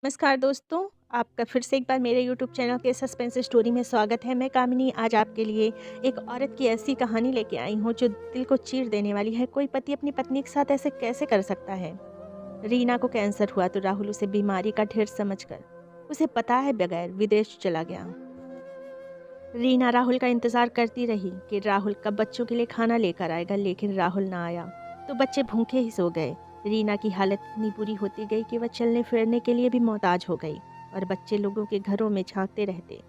नमस्कार दोस्तों, आपका फिर से एक बार मेरे यूट्यूब चैनल के सस्पेंस स्टोरी में स्वागत है। मैं कामिनी आज आपके लिए एक औरत की ऐसी कहानी लेके आई हूँ जो दिल को चीर देने वाली है। कोई पति अपनी पत्नी के साथ ऐसे कैसे कर सकता है। रीना को कैंसर हुआ तो राहुल उसे बीमारी का ढेर समझकर उसे पता है बगैर विदेश चला गया। रीना राहुल का इंतजार करती रही कि राहुल कब बच्चों के लिए खाना लेकर आएगा, लेकिन राहुल ना आया तो बच्चे भूखे ही सो गए। रीना की हालत इतनी बुरी होती गई कि वह चलने फिरने के लिए भी मोहताज हो गई और बच्चे लोगों के घरों में झांकते रहते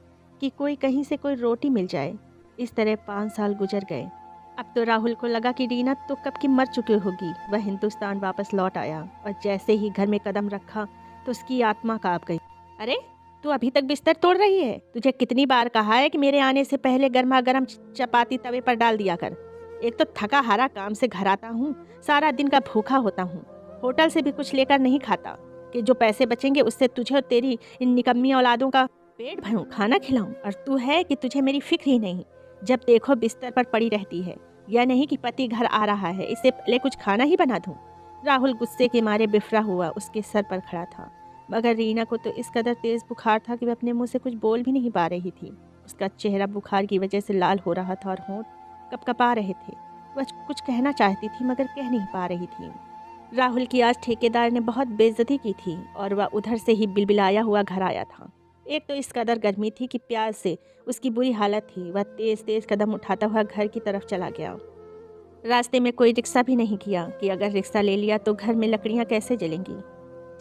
कि कोई कहीं से कोई रोटी मिल जाए। इस तरह 5 साल गुजर गए। अब तो राहुल को लगा कि रीना तो कब की मर चुकी होगी। वह हिंदुस्तान वापस लौट आया और जैसे ही घर में कदम रखा तो उसकी आत्मा कांप गई। अरे, तू अभी तक बिस्तर तोड़ रही है? तुझे कितनी बार कहा है कि मेरे आने से पहले गर्मा गर्म चपाती तवे पर डाल दिया कर। एक तो थका हारा काम से घर आता हूँ, सारा दिन का भूखा होता हूँ, होटल से भी कुछ लेकर नहीं खाता कि जो पैसे बचेंगे उससे तुझे और तेरी इन निकम्मी औलादों का पेट भरूं, खाना खिलाऊं। और तू है कि तुझे मेरी फिक्र ही नहीं। जब देखो बिस्तर पर पड़ी रहती है। यह नहीं कि पति घर आ रहा है, इससे पहले कुछ खाना ही बना दूं। राहुल गुस्से के मारे बिफरा हुआ उसके सर पर खड़ा था, मगर रीना को तो इस कदर तेज बुखार था कि वह अपने मुंह से कुछ बोल भी नहीं पा रही थी। उसका चेहरा बुखार की वजह से लाल हो रहा था और होंठ कपकपा रहे थे। वह कुछ कहना चाहती थी मगर कह नहीं पा रही थी। राहुल की आज ठेकेदार ने बहुत बेइज्जती की थी और वह उधर से ही बिलबिलाया हुआ घर आया था। एक तो इस कदर गर्मी थी कि प्यास से उसकी बुरी हालत थी। वह तेज तेज कदम उठाता हुआ घर की तरफ चला गया। रास्ते में कोई रिक्शा भी नहीं किया कि अगर रिक्शा ले लिया तो घर में लकड़ियां कैसे जलेंगी।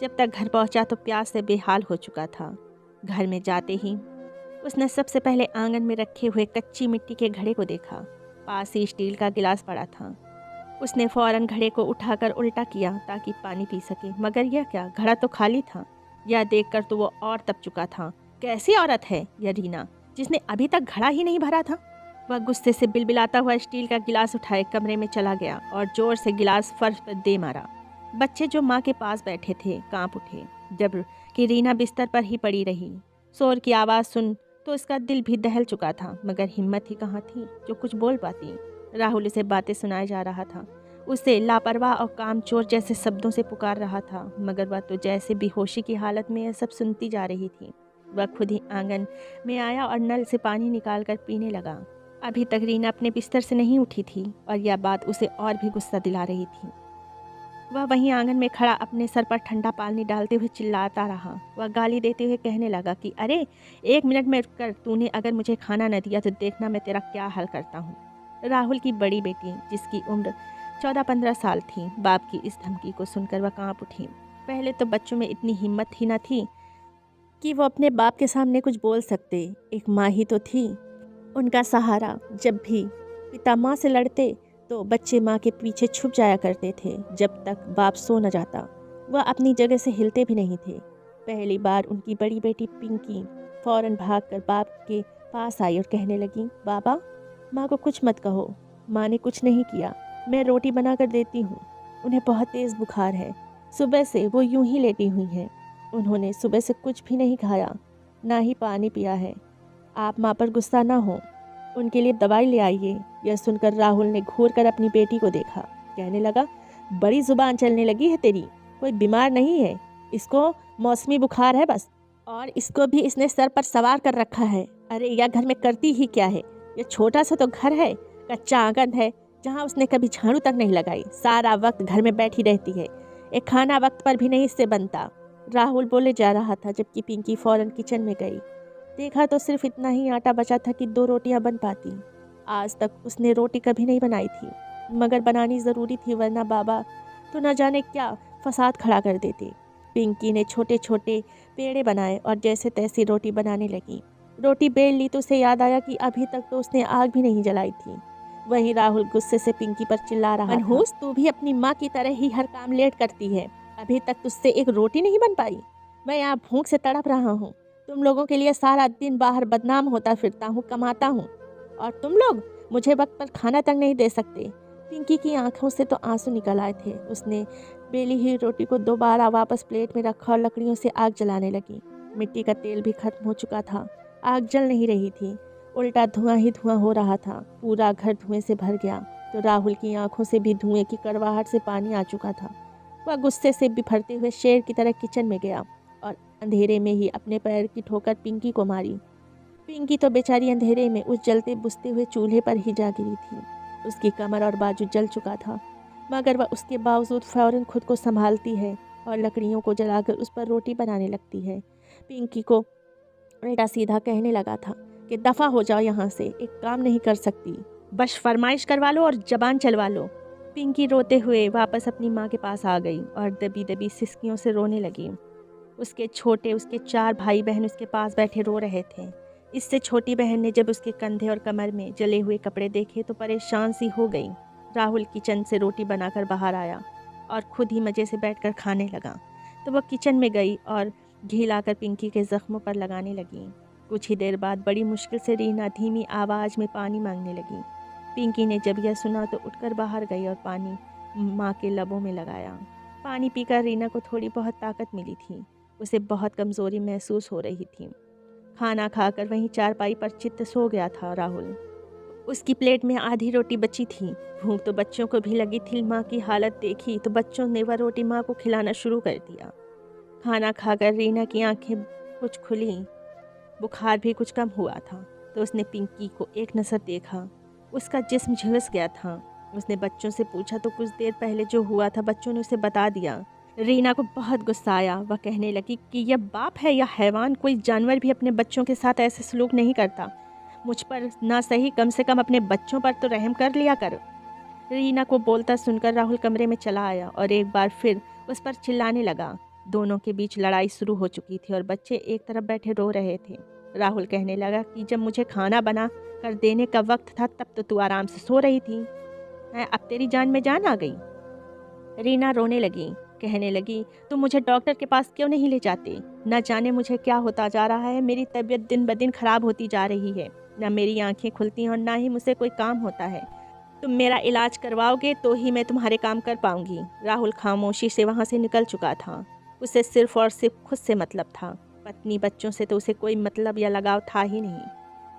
जब तक घर पहुंचा तो प्यास से बेहाल हो चुका था। घर में जाते ही उसने सबसे पहले आंगन में रखे हुए कच्ची मिट्टी के घड़े को देखा। पास ही स्टील का गिलास पड़ा था। उसने फौरन घड़े को उठाकर उल्टा किया ताकि पानी पी सके, मगर यह क्या, घड़ा तो खाली था। यह देखकर तो वो और तप चुका था। कैसी औरत है यह रीना, जिसने अभी तक घड़ा ही नहीं भरा था। वह गुस्से से बिलबिलाता हुआ स्टील का गिलास उठाए कमरे में चला गया और जोर से गिलास फर्श पर दे मारा। बच्चे जो माँ के पास बैठे थे कांप उठे, जब कि रीना बिस्तर पर ही पड़ी रही। शोर की आवाज़ सुन तो उसका दिल भी दहल चुका था, मगर हिम्मत ही कहाँ थी जो कुछ बोल पाती। राहुल उसे बातें सुनाए जा रहा था, उसे लापरवाह और कामचोर जैसे शब्दों से पुकार रहा था, मगर वह तो जैसे बेहोशी की हालत में यह सब सुनती जा रही थी। वह खुद ही आंगन में आया और नल से पानी निकालकर पीने लगा। अभी तक रीना अपने बिस्तर से नहीं उठी थी और यह बात उसे और भी गुस्सा दिला रही थी। वह वहीं आंगन में खड़ा अपने सर पर ठंडा पानी डालते हुए चिल्लाता रहा। वह गाली देते हुए कहने लगा कि अरे, 1 मिनट में रुककर तूने अगर मुझे खाना न दिया तो देखना मैं तेरा क्या हाल करता हूँ। राहुल की बड़ी बेटी, जिसकी उम्र 14-15 साल थी, बाप की इस धमकी को सुनकर वह कांप उठी। पहले तो बच्चों में इतनी हिम्मत ही न थी कि वो अपने बाप के सामने कुछ बोल सकते। एक माँ ही तो थी उनका सहारा। जब भी पिता माँ से लड़ते तो बच्चे माँ के पीछे छुप जाया करते थे जब तक बाप सो न जाता। वह अपनी जगह से हिलते भी नहीं थे। पहली बार उनकी बड़ी बेटी पिंकी फौरन भागकर बाप के पास आई और कहने लगी, बाबा, माँ को कुछ मत कहो, माँ ने कुछ नहीं किया, मैं रोटी बना कर देती हूँ। उन्हें बहुत तेज़ बुखार है, सुबह से वो यूं ही लेटी हुई हैं। उन्होंने सुबह से कुछ भी नहीं खाया, ना ही पानी पिया है। आप माँ पर गुस्सा ना हो, उनके लिए दवाई ले आइए। यह सुनकर राहुल ने घूर कर अपनी बेटी को देखा। कहने लगा, बड़ी जुबान चलने लगी है तेरी, कोई बीमार नहीं है, इसको मौसमी बुखार है बस, और इसको भी इसने सर पर सवार कर रखा है। अरे, यह घर में करती ही क्या है? यह छोटा सा तो घर है, कच्चा आंगन है जहाँ उसने कभी झाड़ू तक नहीं लगाई। सारा वक्त घर में बैठी रहती है, एक खाना वक्त पर भी नहीं इससे बनता। राहुल बोले जा रहा था जबकि पिंकी फौरन किचन में गई। देखा तो सिर्फ इतना ही आटा बचा था कि 2 रोटियां बन पाती। आज तक उसने रोटी कभी नहीं बनाई थी, मगर बनानी ज़रूरी थी, वरना बाबा तो न जाने क्या फसाद खड़ा कर देते। पिंकी ने छोटे छोटे पेड़े बनाए और जैसे तैसी रोटी बनाने लगी। रोटी बेल ली तो उसे याद आया कि अभी तक तो उसने आग भी नहीं जलाई थी। वहीं राहुल गुस्से से पिंकी पर चिल्ला रहा था, मनहूस, तू भी अपनी माँ की तरह ही हर काम लेट करती है, अभी तक तुझसे एक रोटी नहीं बन पाई। मैं यहाँ भूख से तड़प रहा हूँ, तुम लोगों के लिए सारा दिन बाहर बदनाम होता फिरता हूँ, कमाता हूँ, और तुम लोग मुझे वक्त पर खाना तक नहीं दे सकते। पिंकी की आंखों से तो आंसू निकल आए थे। उसने बेली हुई रोटी को दोबारा वापस प्लेट में रखा और लकड़ियों से आग जलाने लगी। मिट्टी का तेल भी खत्म हो चुका था, आग जल नहीं रही थी, उल्टा धुआं ही धुआं हो रहा था। पूरा घर धुएं से भर गया तो राहुल की आंखों से भी धुएं की कड़वाहट से पानी आ चुका था। वह गुस्से से बिफरते हुए शेर की तरह किचन में गया और अंधेरे में ही अपने पैर की ठोकर पिंकी को मारी। पिंकी तो बेचारी अंधेरे में उस जलते बुझते हुए चूल्हे पर ही जा गिरी थी। उसकी कमर और बाजू जल चुका था, मगर वह उसके बावजूद फौरन खुद को संभालती है और लकड़ियों को जलाकर उस पर रोटी बनाने लगती है। पिंकी को उल्टा सीधा कहने लगा था कि दफ़ा हो जाओ यहाँ से, एक काम नहीं कर सकती, बस फरमाइश करवा लो और जबान चलवा लो। पिंकी रोते हुए वापस अपनी माँ के पास आ गई और दबी दबी सिसकियों से रोने लगी। उसके 4 भाई बहन उसके पास बैठे रो रहे थे। इससे छोटी बहन ने जब उसके कंधे और कमर में जले हुए कपड़े देखे तो परेशान सी हो गई। राहुल किचन से रोटी बनाकर बाहर आया और खुद ही मज़े से बैठकर खाने लगा, तो वह किचन में गई और घी लाकर पिंकी के ज़ख्मों पर लगाने लगी। कुछ ही देर बाद बड़ी मुश्किल से रीना धीमी आवाज़ में पानी मांगने लगी। पिंकी ने जब यह सुना तो उठकर बाहर गई और पानी माँ के लबों में लगाया। पानी पीकर रीना को थोड़ी बहुत ताकत मिली थी। उसे बहुत कमज़ोरी महसूस हो रही थी। खाना खाकर वहीं चारपाई पर चित्त सो गया था राहुल। उसकी प्लेट में आधी रोटी बची थी। भूख तो बच्चों को भी लगी थी। माँ की हालत देखी तो बच्चों ने वह रोटी माँ को खिलाना शुरू कर दिया। खाना खाकर रीना की आंखें कुछ खुली, बुखार भी कुछ कम हुआ था, तो उसने पिंकी को एक नज़र देखा। उसका जिस्म झुलस गया था। उसने बच्चों से पूछा तो कुछ देर पहले जो हुआ था बच्चों ने उसे बता दिया। रीना को बहुत गुस्सा आया। वह कहने लगी कि यह बाप है या हैवान, कोई जानवर भी अपने बच्चों के साथ ऐसे सलूक नहीं करता। मुझ पर ना सही, कम से कम अपने बच्चों पर तो रहम कर लिया कर। रीना को बोलता सुनकर राहुल कमरे में चला आया और एक बार फिर उस पर चिल्लाने लगा। दोनों के बीच लड़ाई शुरू हो चुकी थी और बच्चे एक तरफ बैठे रो रहे थे। राहुल कहने लगा कि जब मुझे खाना बना कर देने का वक्त था तब तो तू आराम से सो रही थी, अब तेरी जान में जान आ गई। रीना रोने लगी, कहने लगी तुम मुझे डॉक्टर के पास क्यों नहीं ले जाते? न जाने मुझे क्या होता जा रहा है। मेरी तबीयत दिन ब दिन खराब होती जा रही है। न मेरी आंखें खुलती हैं और ना ही मुझसे कोई काम होता है। तुम मेरा इलाज करवाओगे तो ही मैं तुम्हारे काम कर पाऊंगी। राहुल खामोशी से वहाँ से निकल चुका था। उसे सिर्फ और सिर्फ खुद से मतलब था। पत्नी बच्चों से तो उसे कोई मतलब या लगाव था ही नहीं।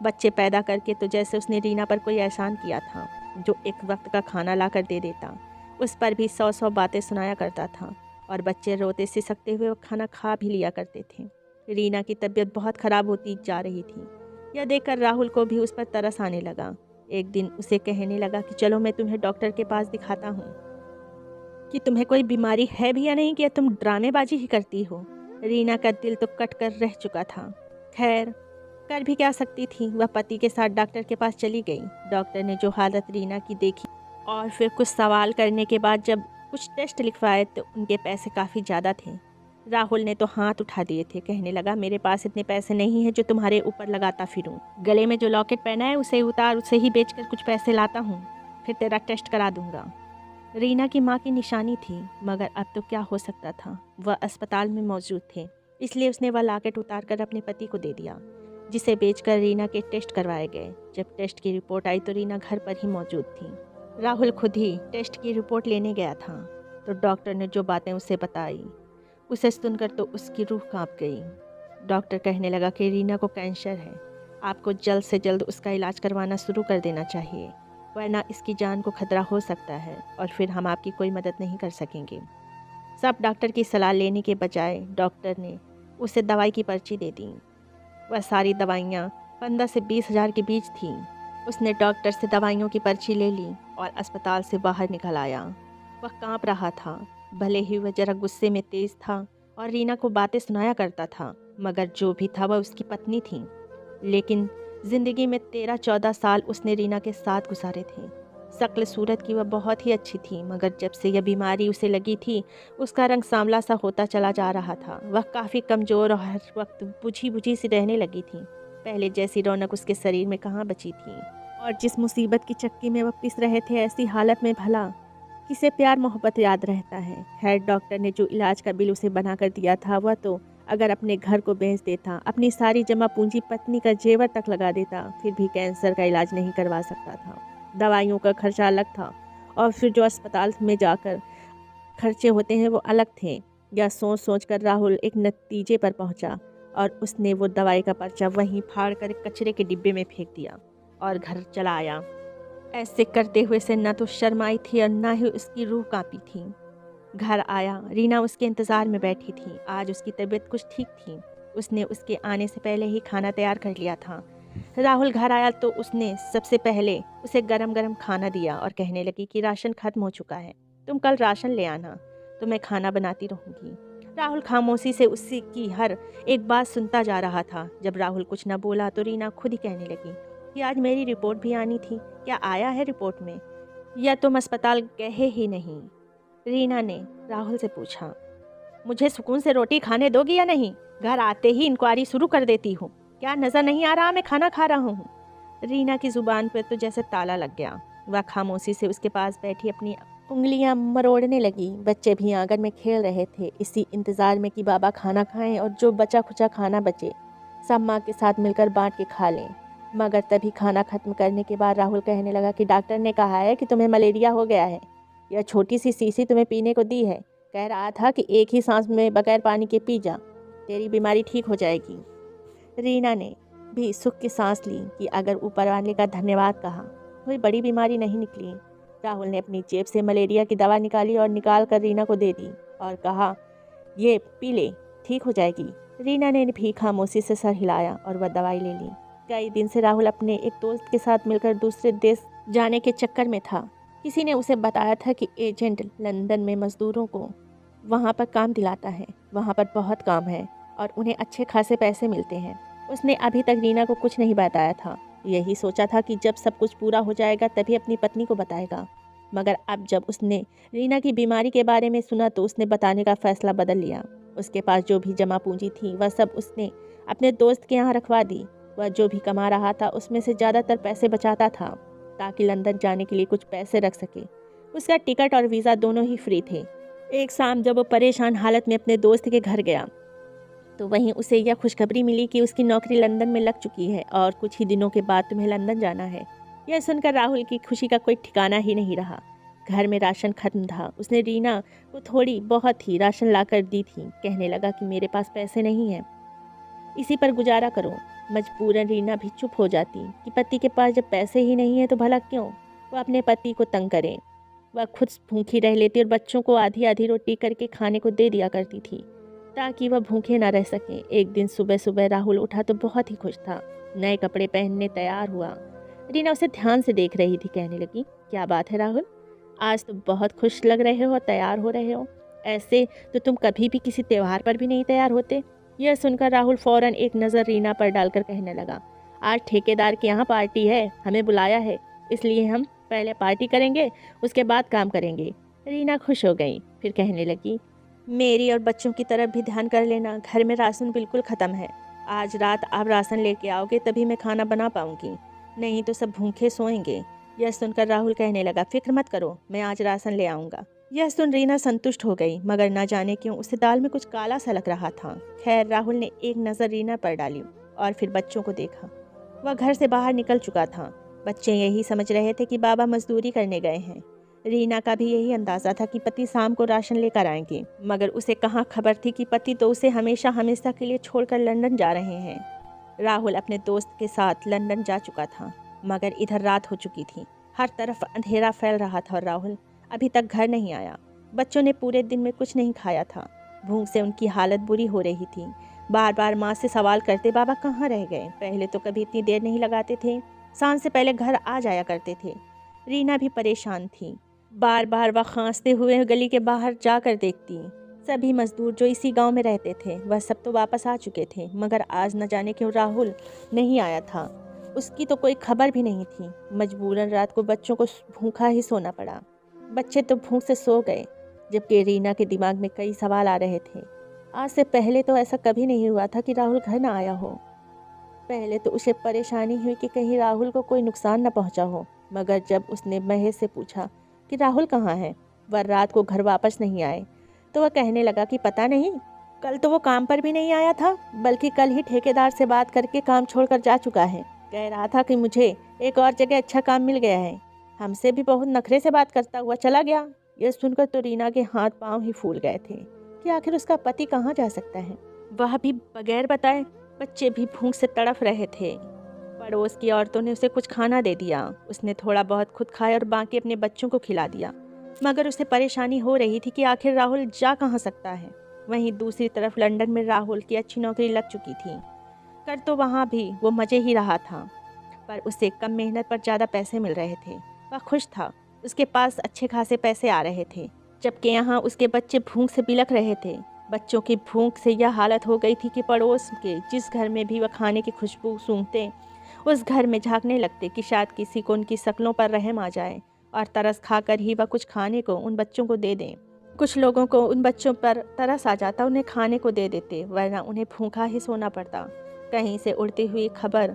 बच्चे पैदा करके तो जैसे उसने रीना पर कोई एहसान किया था, जो एक वक्त का खाना ला कर दे देता। उस पर भी 100 बातें सुनाया करता था और बच्चे रोते सिसकते हुए वो खाना खा भी लिया करते थे। रीना की तबीयत बहुत ख़राब होती जा रही थी। यह देखकर राहुल को भी उस पर तरस आने लगा। एक दिन उसे कहने लगा कि चलो मैं तुम्हें डॉक्टर के पास दिखाता हूँ कि तुम्हें कोई बीमारी है भी या नहीं, कि तुम ड्रामेबाजी ही करती हो। रीना का दिल तो कट कर रह चुका था। खैर कर भी क्या सकती थी। वह पति के साथ डॉक्टर के पास चली गई। डॉक्टर ने जो हालत रीना की देखी और फिर कुछ सवाल करने के बाद जब कुछ टेस्ट लिखवाए तो उनके पैसे काफ़ी ज़्यादा थे। राहुल ने तो हाथ उठा दिए थे। कहने लगा मेरे पास इतने पैसे नहीं हैं जो तुम्हारे ऊपर लगाता फिरूं। गले में जो लॉकेट पहना है उसे उतार, उसे ही बेचकर कुछ पैसे लाता हूँ, फिर तेरा टेस्ट करा दूंगा। रीना की माँ की निशानी थी, मगर अब तो क्या हो सकता था। वह अस्पताल में मौजूद थे, इसलिए उसने वह लॉकेट उतार कर अपने पति को दे दिया, जिसे बेचकर रीना के टेस्ट करवाए गए। जब टेस्ट की रिपोर्ट आई तो रीना घर पर ही मौजूद थी। राहुल खुद ही टेस्ट की रिपोर्ट लेने गया था, तो डॉक्टर ने जो बातें उसे बताई उसे सुनकर तो उसकी रूह कांप गई। डॉक्टर कहने लगा कि रीना को कैंसर है, आपको जल्द से जल्द उसका इलाज करवाना शुरू कर देना चाहिए, वरना इसकी जान को खतरा हो सकता है और फिर हम आपकी कोई मदद नहीं कर सकेंगे। सब डॉक्टर की सलाह लेने के बजाय डॉक्टर ने उसे दवाई की पर्ची दे दी। वह सारी दवाइयाँ 15 से 20 हज़ार के बीच थीं। उसने डॉक्टर से दवाइयों की पर्ची ले ली और अस्पताल से बाहर निकल आया। वह कांप रहा था, भले ही वह जरा गुस्से में तेज़ था और रीना को बातें सुनाया करता था, मगर जो भी था वह उसकी पत्नी थी। लेकिन ज़िंदगी में 13-14 साल उसने रीना के साथ गुजारे थे। शक्ल सूरत की वह बहुत ही अच्छी थी, मगर जब से यह बीमारी उसे लगी थी उसका रंग सांवला सा होता चला जा रहा था। वह काफ़ी कमज़ोर और हर वक्त बुझी बुझी सी रहने लगी थी। पहले जैसी रौनक उसके शरीर में कहाँ बची थी। और जिस मुसीबत की चक्की में वह पिस रहे थे, ऐसी हालत में भला किसे प्यार मोहब्बत याद रहता है। खैर डॉक्टर ने जो इलाज का बिल उसे बना कर दिया था, वह तो अगर अपने घर को बेच देता, अपनी सारी जमा पूंजी पत्नी का जेवर तक लगा देता, फिर भी कैंसर का इलाज नहीं करवा सकता था। दवाइयों का खर्चा अलग था और फिर जो अस्पताल में जाकर खर्चे होते हैं वो अलग थे। यह सोच सोच कर राहुल एक नतीजे पर पहुंचा और उसने वो दवाई का पर्चा वहीं फाड़ कर कचरे के डिब्बे में फेंक दिया और घर चला आया। ऐसे करते हुए से न तो शर्म आई थी और ना ही उसकी रूह कांपी थी। घर आया, रीना उसके इंतज़ार में बैठी थी। आज उसकी तबीयत कुछ ठीक थी। उसने उसके आने से पहले ही खाना तैयार कर लिया था। राहुल घर आया तो उसने सबसे पहले उसे गरम गरम खाना दिया और कहने लगी कि राशन खत्म हो चुका है, तुम कल राशन ले आना, तो मैं खाना बनाती रहूँगी। राहुल खामोशी से उसी की हर एक बात सुनता जा रहा था। जब राहुल कुछ न बोला तो रीना खुद ही कहने लगी कि आज मेरी रिपोर्ट भी आनी थी, क्या आया है रिपोर्ट में, या तुम अस्पताल गए ही नहीं? रीना ने राहुल से पूछा। मुझे सुकून से रोटी खाने दोगी या नहीं? घर आते ही इंक्वायरी शुरू कर देती हूँ। क्या नजर नहीं आ रहा मैं खाना खा रहा हूँ? रीना की जुबान पर तो जैसे ताला लग गया। वह खामोशी से उसके पास बैठी अपनी उंगलियां मरोड़ने लगी। बच्चे भी आंगन में खेल रहे थे, इसी इंतजार में कि बाबा खाना खाएं और जो बचा खुचा खाना बचे सब माँ के साथ मिलकर बांट के खा लें। मगर तभी खाना खत्म करने के बाद राहुल कहने लगा कि डॉक्टर ने कहा है कि तुम्हें मलेरिया हो गया है। यह छोटी सी शीशी तुम्हें पीने को दी है। कह रहा था कि एक ही सांस में बगैर पानी के पी जा, तेरी बीमारी ठीक हो जाएगी। रीना ने भी सुख की सांस ली कि अगर ऊपर वाले का धन्यवाद कहा। कोई बड़ी बीमारी नहीं निकली। राहुल ने अपनी जेब से मलेरिया की दवा निकाली और निकाल कर रीना को दे दी और कहा, ये पी ले, ठीक हो जाएगी। रीना ने भी खामोशी से सर हिलाया और वह दवाई ले ली। कई दिन से राहुल अपने एक दोस्त के साथ मिलकर दूसरे देश जाने के चक्कर में था। किसी ने उसे बताया था कि एजेंट लंदन में मजदूरों को वहाँ पर काम दिलाता है। वहाँ पर बहुत काम है और उन्हें अच्छे खासे पैसे मिलते हैं। उसने अभी तक रीना को कुछ नहीं बताया था। यही सोचा था कि जब सब कुछ पूरा हो जाएगा तभी अपनी पत्नी को बताएगा। मगर अब जब उसने रीना की बीमारी के बारे में सुना तो उसने बताने का फैसला बदल लिया। उसके पास जो भी जमा पूंजी थी वह सब उसने अपने दोस्त के यहाँ रखवा दी। वह जो भी कमा रहा था उसमें से ज़्यादातर पैसे बचाता था ताकि लंदन जाने के लिए कुछ पैसे रख सके। उसका टिकट और वीज़ा दोनों ही फ्री थे। एक शाम जब वो परेशान हालत में अपने दोस्त के घर गया तो वहीं उसे यह खुशखबरी मिली कि उसकी नौकरी लंदन में लग चुकी है और कुछ ही दिनों के बाद तुम्हें लंदन जाना है। यह सुनकर राहुल की खुशी का कोई ठिकाना ही नहीं रहा। घर में राशन खत्म था। उसने रीना को थोड़ी बहुत ही राशन ला कर दी थी। कहने लगा कि मेरे पास पैसे नहीं हैं, इसी पर गुजारा करो। मजबूरन रीना भी चुप हो जाती कि पति के पास जब पैसे ही नहीं है तो भला क्यों वह अपने पति को तंग करे। वह खुद भूखी रह लेती और बच्चों को आधी आधी रोटी करके खाने को दे दिया करती थी ताकि वह भूखे ना रह सके। एक दिन सुबह सुबह राहुल उठा तो बहुत ही खुश था। नए कपड़े पहनने तैयार हुआ। रीना उसे ध्यान से देख रही थी। कहने लगी, क्या बात है राहुल, आज तो बहुत खुश लग रहे हो, तैयार हो रहे हो। ऐसे तो तुम कभी भी किसी त्यौहार पर भी नहीं तैयार होते। यह सुनकर राहुल फौरन एक नज़र रीना पर डालकर कहने लगा, आज ठेकेदार के यहाँ पार्टी है, हमें बुलाया है, इसलिए हम पहले पार्टी करेंगे, उसके बाद काम करेंगे। रीना खुश हो गई। फिर कहने लगी, मेरी और बच्चों की तरफ भी ध्यान कर लेना, घर में राशन बिल्कुल ख़त्म है। आज रात आप राशन लेके आओगे तभी मैं खाना बना पाऊँगी, नहीं तो सब भूखे सोएंगे। यह सुनकर राहुल कहने लगा, फिक्र मत करो, मैं आज राशन ले आऊँगा। यह सुन रीना संतुष्ट हो गई, मगर ना जाने क्यों उसे दाल में कुछ काला सा लग रहा था। खैर, राहुल ने एक नज़र रीना पर डाली और फिर बच्चों को देखा। वह घर से बाहर निकल चुका था। बच्चे यही समझ रहे थे कि बाबा मजदूरी करने गए हैं। रीना का भी यही अंदाज़ा था कि पति शाम को राशन लेकर आएंगे, मगर उसे कहाँ खबर थी कि पति तो उसे हमेशा हमेशा के लिए छोड़कर लंदन जा रहे हैं। राहुल अपने दोस्त के साथ लंदन जा चुका था, मगर इधर रात हो चुकी थी। हर तरफ अंधेरा फैल रहा था और राहुल अभी तक घर नहीं आया। बच्चों ने पूरे दिन में कुछ नहीं खाया था। भूख से उनकी हालत बुरी हो रही थी। बार बार माँ से सवाल करते, बाबा कहाँ रह गए, पहले तो कभी इतनी देर नहीं लगाते थे, सांझ से पहले घर आ जाया करते थे। रीना भी परेशान थी। बार बार वह खांसते हुए गली के बाहर जाकर देखती। सभी मजदूर जो इसी गांव में रहते थे वह सब तो वापस आ चुके थे, मगर आज न जाने क्यों राहुल नहीं आया था। उसकी तो कोई खबर भी नहीं थी। मजबूरन रात को बच्चों को भूखा ही सोना पड़ा। बच्चे तो भूख से सो गए, जबकि रीना के दिमाग में कई सवाल आ रहे थे। आज से पहले तो ऐसा कभी नहीं हुआ था कि राहुल घर ना आया हो। पहले तो उसे परेशानी हुई कि कहीं राहुल को कोई नुकसान न पहुंचा हो, मगर जब उसने महेश से पूछा कि राहुल कहाँ है, वह रात को घर वापस नहीं आए, तो वह कहने लगा कि पता नहीं, कल तो वो काम पर भी नहीं आया था, बल्कि कल ही ठेकेदार से बात करके काम छोड़कर जा चुका है। कह रहा था कि मुझे एक और जगह अच्छा काम मिल गया है, हमसे भी बहुत नखरे से बात करता हुआ चला गया। यह सुनकर तो रीना के हाथ पांव ही फूल गए थे कि आखिर उसका पति कहाँ जा सकता है, वह भी बगैर बताए। बच्चे भी भूख से तड़फ रहे थे। पड़ोस की औरतों ने उसे कुछ खाना दे दिया। उसने थोड़ा बहुत खुद खाया और बाकी अपने बच्चों को खिला दिया। मगर उसे परेशानी हो रही थी कि आखिर राहुल जा कहाँ सकता है। वहीं दूसरी तरफ लंदन में राहुल की अच्छी नौकरी लग चुकी थी। कर तो वहाँ भी वो मज़े ही रहा था, पर उसे कम मेहनत पर ज़्यादा पैसे मिल रहे थे। वह खुश था, उसके पास अच्छे खासे पैसे आ रहे थे, जबकि यहाँ उसके बच्चे भूख से बिलख रहे थे। बच्चों की भूख से यह हालत हो गई थी कि पड़ोस के जिस घर में भी वह खाने की खुशबू सूंघते, उस घर में झांकने लगते कि शायद किसी को उनकी शक्लों पर रहम आ जाए और तरस खाकर ही वह कुछ खाने को उन बच्चों को दे दें। कुछ लोगों को उन बच्चों पर तरस आ जाता, उन्हें खाने को दे देते, वरना उन्हें भूखा ही सोना पड़ता। कहीं से उड़ती हुई खबर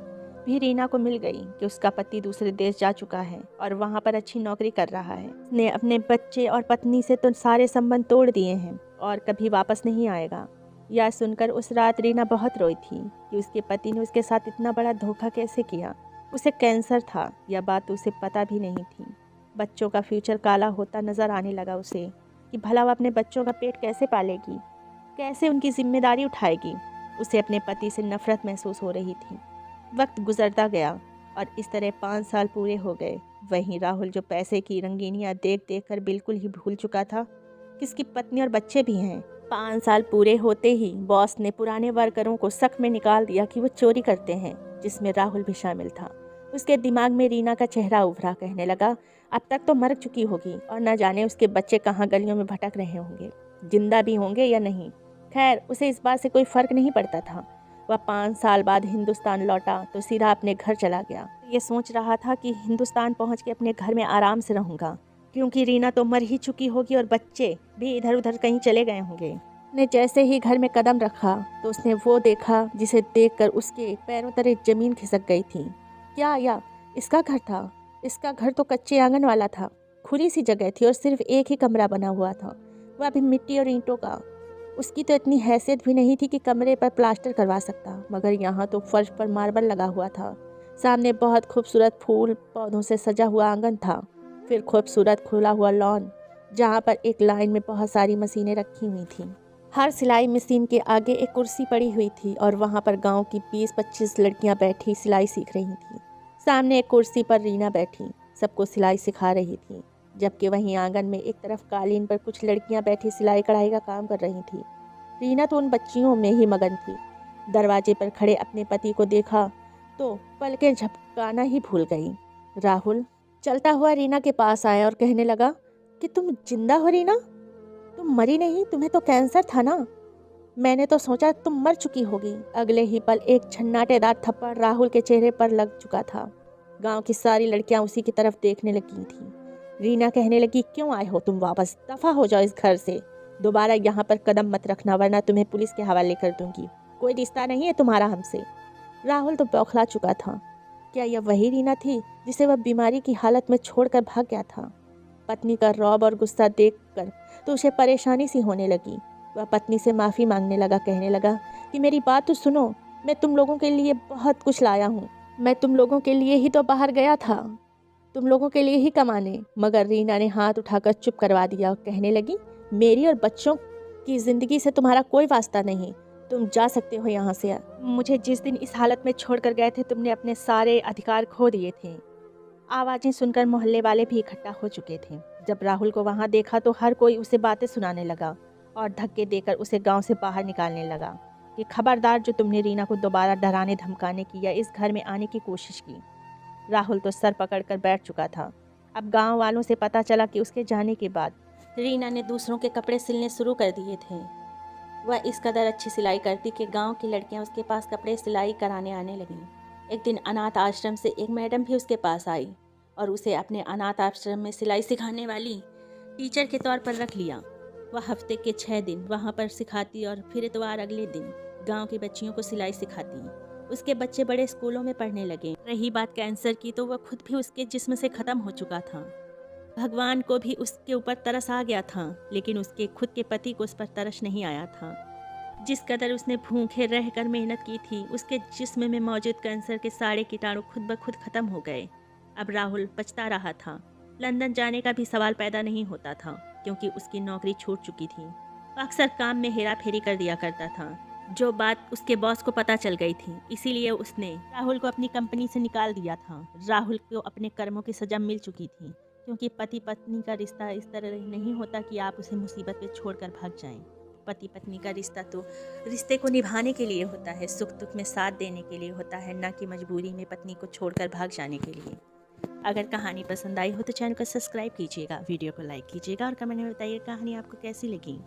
भी रीना को मिल गई कि उसका पति दूसरे देश जा चुका है और वहाँ पर अच्छी नौकरी कर रहा है। उसने अपने बच्चे और पत्नी से तो सारे संबंध तोड़ दिए हैं और कभी वापस नहीं आएगा। यह सुनकर उस रात रीना बहुत रोई थी कि उसके पति ने उसके साथ इतना बड़ा धोखा कैसे किया। उसे कैंसर था, यह बात उसे पता भी नहीं थी। बच्चों का फ्यूचर काला होता नजर आने लगा उसे कि भला वह अपने बच्चों का पेट कैसे पालेगी, कैसे उनकी जिम्मेदारी उठाएगी। उसे अपने पति से नफरत महसूस हो रही थी। वक्त गुजरता गया और इस तरह 5 साल पूरे हो गए। वहीं राहुल, जो पैसे की रंगीनियां देख देख कर बिल्कुल ही भूल चुका था कि उसकी पत्नी और बच्चे भी हैं। 5 साल पूरे होते ही बॉस ने पुराने वर्करों को शक में निकाल दिया कि वो चोरी करते हैं, जिसमें राहुल भी शामिल था। उसके दिमाग में रीना का चेहरा उभरा, कहने लगा अब तक तो मर चुकी होगी और न जाने उसके बच्चे कहाँ गलियों में भटक रहे होंगे, जिंदा भी होंगे या नहीं। खैर, उसे इस बात से कोई फर्क नहीं पड़ता था। वह 5 साल बाद हिंदुस्तान लौटा तो सीधा अपने घर चला गया। ये सोच रहा था कि हिंदुस्तान पहुंच के अपने घर में आराम से रहूंगा, क्योंकि रीना तो मर ही चुकी होगी और बच्चे भी इधर उधर कहीं चले गए होंगे। ने जैसे ही घर में कदम रखा तो उसने वो देखा जिसे देखकर उसके पैरों तले जमीन खिसक गई थी। क्या या इसका घर था? इसका घर तो कच्चे आंगन वाला था, खुली सी जगह थी और सिर्फ एक ही कमरा बना हुआ था, वह भी मिट्टी और ईंटों का। उसकी तो इतनी हैसियत भी नहीं थी कि कमरे पर प्लास्टर करवा सकता, मगर यहाँ तो फर्श पर मार्बल लगा हुआ था। सामने बहुत खूबसूरत फूल पौधों से सजा हुआ आंगन था, फिर खूबसूरत खुला हुआ लॉन, जहाँ पर एक लाइन में बहुत सारी मशीनें रखी हुई थीं। हर सिलाई मशीन के आगे एक कुर्सी पड़ी हुई थी और वहाँ पर गांव की 20-25 लड़कियाँ बैठी सिलाई सीख रही थीं। सामने एक कुर्सी पर रीना बैठी सबको सिलाई सिखा रही थी, जबकि वहीं आंगन में एक तरफ कालीन पर कुछ लड़कियां बैठी सिलाई कढ़ाई का काम कर रही थी। रीना तो उन बच्चियों में ही मगन थी। दरवाजे पर खड़े अपने पति को देखा तो पलकें झपकाना ही भूल गई। राहुल चलता हुआ रीना के पास आया और कहने लगा कि तुम जिंदा हो रीना, तुम मरी नहीं, तुम्हें तो कैंसर था ना। मैंने तो सोचा तुम मर चुकी होगी। अगले ही पल एक छन्नाटेदार थप्पड़ राहुल के चेहरे पर लग चुका था। गांव की सारी लड़कियां उसी की तरफ देखने लगी थीं। रीना कहने लगी, क्यों आए हो तुम वापस? दफा हो जाओ इस घर से, दोबारा यहाँ पर कदम मत रखना वरना तुम्हें पुलिस के हवाले कर दूंगी। कोई रिश्ता नहीं है तुम्हारा हमसे। राहुल तो बौखला चुका था। क्या यह वही रीना थी जिसे वह बीमारी की हालत में छोड़कर भाग गया था? पत्नी का रौब और गुस्सा देखकर तो उसे परेशानी सी होने लगी। वह पत्नी से माफ़ी मांगने लगा, कहने लगा कि मेरी बात तो सुनो, मैं तुम लोगों के लिए बहुत कुछ लाया हूँ। मैं तुम लोगों के लिए ही तो बाहर गया था, तुम लोगों के लिए ही कमाने। मगर रीना ने हाथ उठाकर चुप करवा दिया और कहने लगी, मेरी और बच्चों की ज़िंदगी से तुम्हारा कोई वास्ता नहीं, तुम जा सकते हो यहाँ से। मुझे जिस दिन इस हालत में छोड़कर गए थे तुमने अपने सारे अधिकार खो दिए थे। आवाज़ें सुनकर मोहल्ले वाले भी इकट्ठा हो चुके थे। जब राहुल को वहाँ देखा तो हर कोई उसे बातें सुनाने लगा और धक्के देकर उसे गांव से बाहर निकालने लगा कि खबरदार, जो तुमने रीना को दोबारा डराने धमकाने की या इस घर में आने की कोशिश की। राहुल तो सर पकड़कर बैठ चुका था। अब गांव वालों से पता चला कि उसके जाने के बाद रीना ने दूसरों के कपड़े सिलने शुरू कर दिए थे। वह इस कदर अच्छी सिलाई करती कि गांव की लड़कियां उसके पास कपड़े सिलाई कराने आने लगीं। एक दिन अनाथ आश्रम से एक मैडम भी उसके पास आई और उसे अपने अनाथ आश्रम में सिलाई सिखाने वाली टीचर के तौर पर रख लिया। वह हफ्ते के 6 दिन वहाँ पर सिखाती और फिर इतवार अगले दिन गांव की बच्चियों को सिलाई सिखाती। उसके बच्चे बड़े स्कूलों में पढ़ने लगे। रही बात कैंसर की, तो वह खुद भी उसके जिस्म से ख़त्म हो चुका था। भगवान को भी उसके ऊपर तरस आ गया था, लेकिन उसके खुद के पति को उस पर तरस नहीं आया था। जिस कदर उसने भूखे रहकर मेहनत की थी, उसके जिस्म में मौजूद कैंसर के सारे कीटाणु खुद ब खुद ख़त्म हो गए। अब राहुल पछता रहा था। लंदन जाने का भी सवाल पैदा नहीं होता था, क्योंकि उसकी नौकरी छूट चुकी थी। वह अक्सर काम में हेरा फेरी कर दिया करता था, जो बात उसके बॉस को पता चल गई थी। इसीलिए उसने राहुल को अपनी कंपनी से निकाल दिया था। राहुल को अपने कर्मों की सजा मिल चुकी थी। क्योंकि पति पत्नी का रिश्ता इस तरह नहीं होता कि आप उसे मुसीबत में छोड़कर भाग जाएं। पति पत्नी का रिश्ता तो रिश्ते को निभाने के लिए होता है, सुख दुख में साथ देने के लिए होता है, ना कि मजबूरी में पत्नी को छोड़कर भाग जाने के लिए। अगर कहानी पसंद आई हो तो चैनल को सब्सक्राइब कीजिएगा, वीडियो को लाइक कीजिएगा और कमेंट में बताइए कहानी आपको कैसी लगी।